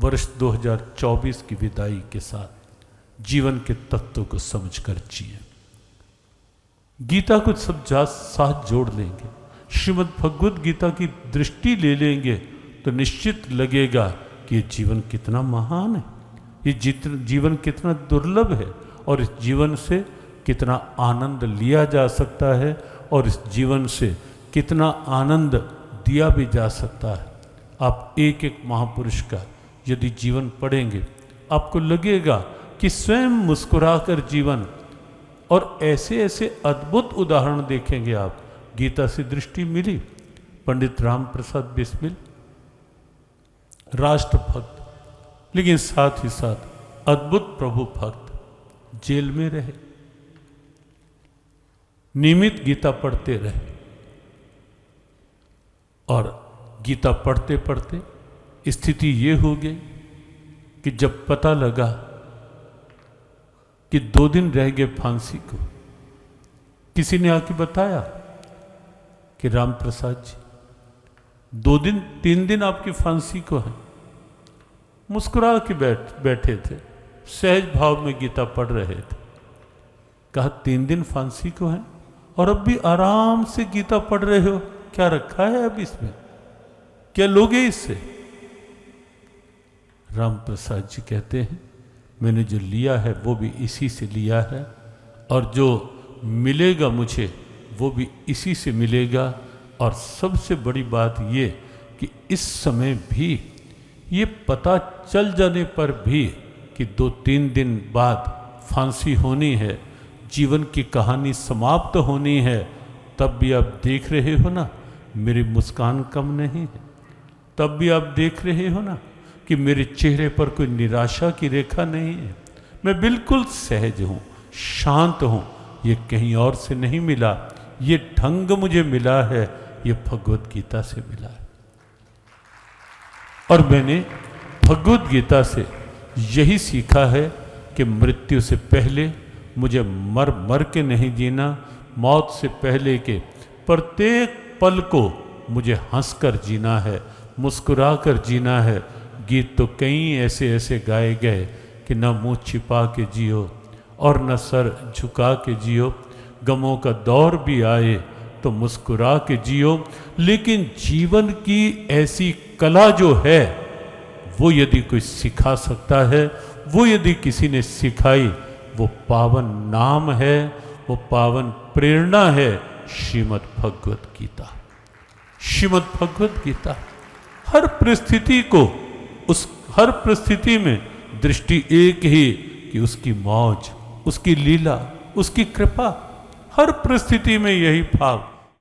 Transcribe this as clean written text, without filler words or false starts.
वर्ष 2024 की विदाई के साथ जीवन के तत्वों को समझकर जिए। गीता को सब साथ जोड़ लेंगे, श्रीमद् भगवद गीता की दृष्टि ले लेंगे तो निश्चित लगेगा कि ये जीवन कितना महान है, ये जीवन कितना दुर्लभ है और इस जीवन से कितना आनंद लिया जा सकता है और इस जीवन से कितना आनंद दिया भी जा सकता है। आप एक एक महापुरुष का यदि जीवन पढ़ेंगे आपको लगेगा कि स्वयं मुस्कुराकर जीवन, और ऐसे ऐसे अद्भुत उदाहरण देखेंगे आप। गीता से दृष्टि मिली, पंडित राम प्रसाद बिस्मिल राष्ट्रभक्त, लेकिन साथ ही साथ अद्भुत प्रभु भक्त, जेल में रहे, नियमित गीता पढ़ते रहे और गीता पढ़ते पढ़ते स्थिति ये हो गई कि जब पता लगा कि 2 दिन रह गए फांसी को, किसी ने आके बताया कि राम प्रसाद जी 2 दिन 3 दिन आपकी फांसी को है। मुस्कुरा के बैठे थे, सहज भाव में गीता पढ़ रहे थे। कहा 3 दिन फांसी को है और अब भी आराम से गीता पढ़ रहे हो, क्या रखा है अब इसमें, क्या लोगे इससे? राम प्रसाद जी कहते हैं मैंने जो लिया है वो भी इसी से लिया है और जो मिलेगा मुझे वो भी इसी से मिलेगा। और सबसे बड़ी बात ये कि इस समय भी ये पता चल जाने पर भी कि 2-3 दिन बाद फांसी होनी है, जीवन की कहानी समाप्त होनी है, तब भी आप देख रहे हो ना मेरी मुस्कान कम नहीं है, तब भी आप देख रहे हो ना कि मेरे चेहरे पर कोई निराशा की रेखा नहीं है, मैं बिल्कुल सहज हूँ, शांत हूँ। ये कहीं और से नहीं मिला, ये ढंग मुझे मिला है, ये भगवद गीता से मिला है। और मैंने भगवद गीता से यही सीखा है कि मृत्यु से पहले मुझे मर मर के नहीं जीना, मौत से पहले के प्रत्येक पल को मुझे हंसकर जीना है, मुस्कुरा कर जीना है। गीत तो कई ऐसे ऐसे गाए गए कि न मुंह छिपा के जियो और न सर झुका के जियो, गमों का दौर भी आए तो मुस्कुरा के जियो। लेकिन जीवन की ऐसी कला जो है वो यदि कोई सिखा सकता है, वो यदि किसी ने सिखाई, वो पावन नाम है, वो पावन प्रेरणा है, श्रीमद् भगवद गीता। श्रीमद् भगवद गीता हर परिस्थिति को, उस हर परिस्थिति में दृष्टि एक ही कि उसकी मौज, उसकी लीला, उसकी कृपा, हर परिस्थिति में यही भाव